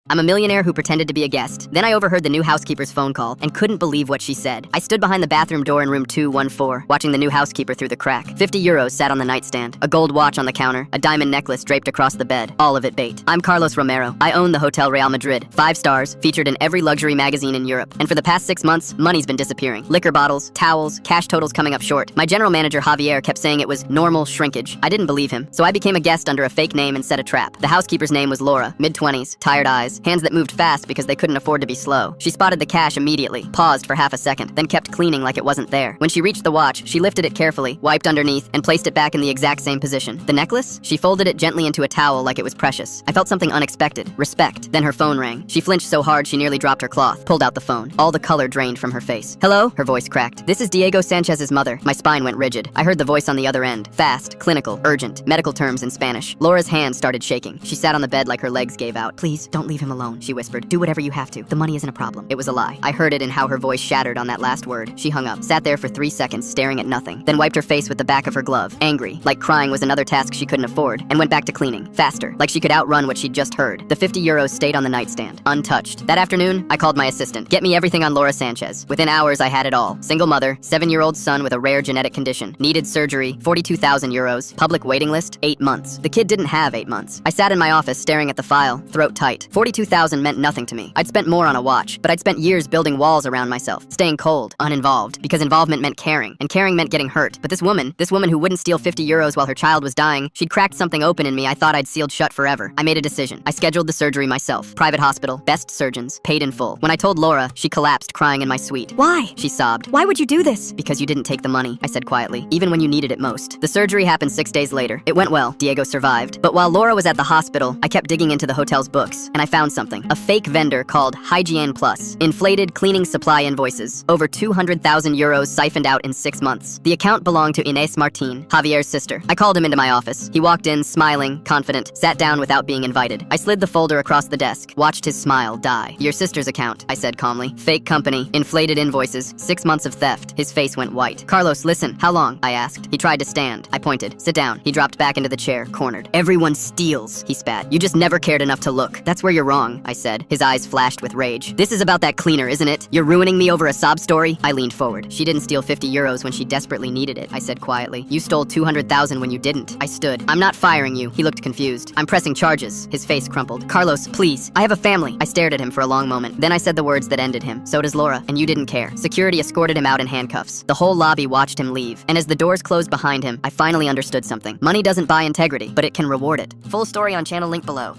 I'm a millionaire who pretended to be a guest. Then I overheard the new housekeeper's phone call and couldn't believe what she said. I stood behind the bathroom door in room 214, watching the new housekeeper through the crack. 50 euros sat on the nightstand, a gold watch on the counter, a diamond necklace draped across the bed, all of it bait. I'm Carlos Romero. I own the Hotel Real Madrid. 5 stars, featured in every luxury magazine in Europe. And for the past 6 months, money's been disappearing. Liquor bottles, towels, cash totals coming up short. My general manager Javier kept saying it was normal shrinkage. I didn't believe him, so I became a guest under a fake name and set a trap. The housekeeper's name was Laura, mid-20s, tired eyes, hands that moved fast because they couldn't afford to be slow. She spotted the cash immediately, paused for half a second, then kept cleaning like it wasn't there. When she reached the watch, she lifted it carefully, wiped underneath, and placed it back in the exact same position. The necklace? She folded it gently into a towel like it was precious. I felt something unexpected. Respect. Then her phone rang. She flinched so hard she nearly dropped her cloth, pulled out the phone. All the color drained from her face. Hello? Her voice cracked. This is Diego Sanchez's mother. My spine went rigid. I heard the voice on the other end. Fast, clinical, urgent, medical terms in Spanish. Laura's hand started shaking. She sat on the bed like her legs gave out. Please, don't leave him alone, she whispered. Do whatever you have to. The money isn't a problem. It was a lie. I heard it in how her voice shattered on that last word. She hung up, sat there for 3 seconds staring at nothing, then wiped her face with the back of her glove, angry, like crying was another task she couldn't afford, and went back to cleaning, faster, like she could outrun what she'd just heard. The 50 euros stayed on the nightstand, untouched. That afternoon, I called my assistant. Get me everything on Laura Sanchez. Within hours, I had it all. Single mother, 7-year-old son with a rare genetic condition, needed surgery, 42,000 euros, public waiting list, 8 months. The kid didn't have 8 months. I sat in my office staring at the file, throat tight. 42,000 meant nothing to me. I'd spent more on a watch, but I'd spent years building walls around myself, staying cold, uninvolved, because involvement meant caring, and caring meant getting hurt. But this woman who wouldn't steal 50 euros while her child was dying, she'd cracked something open in me I thought I'd sealed shut forever. I made a decision. I scheduled the surgery myself. Private hospital, best surgeons, paid in full. When I told Laura, she collapsed crying in my suite. Why? She sobbed. Why would you do this? Because you didn't take the money, I said quietly, even when you needed it most. The surgery happened 6 days later. It went well. Diego survived. But while Laura was at the hospital, I kept digging into the hotel's books, and I found something. A fake vendor called Hygiene Plus. Inflated cleaning supply invoices. Over 200,000 euros siphoned out in 6 months. The account belonged to Inés Martín, Javier's sister. I called him into my office. He walked in, smiling, confident, sat down without being invited. I slid the folder across the desk, watched his smile die. Your sister's account, I said calmly. Fake company, inflated invoices, 6 months of theft. His face went white. Carlos, listen. How long? I asked. He tried to stand. I pointed. Sit down. He dropped back into the chair, cornered. Everyone steals, he spat. You just never cared enough to look. That's where you're wrong, I said. His eyes flashed with rage. This is about that cleaner, isn't it? You're ruining me over a sob story? I leaned forward. She didn't steal 50 euros when she desperately needed it, I said quietly. You stole 200,000 when you didn't. I stood. I'm not firing you. He looked confused. I'm pressing charges. His face crumpled. Carlos, please. I have a family. I stared at him for a long moment. Then I said the words that ended him. So does Laura, and you didn't care. Security escorted him out in handcuffs. The whole lobby watched him leave. And as the doors closed behind him, I finally understood something. Money doesn't buy integrity, but it can reward it. Full story on channel link below.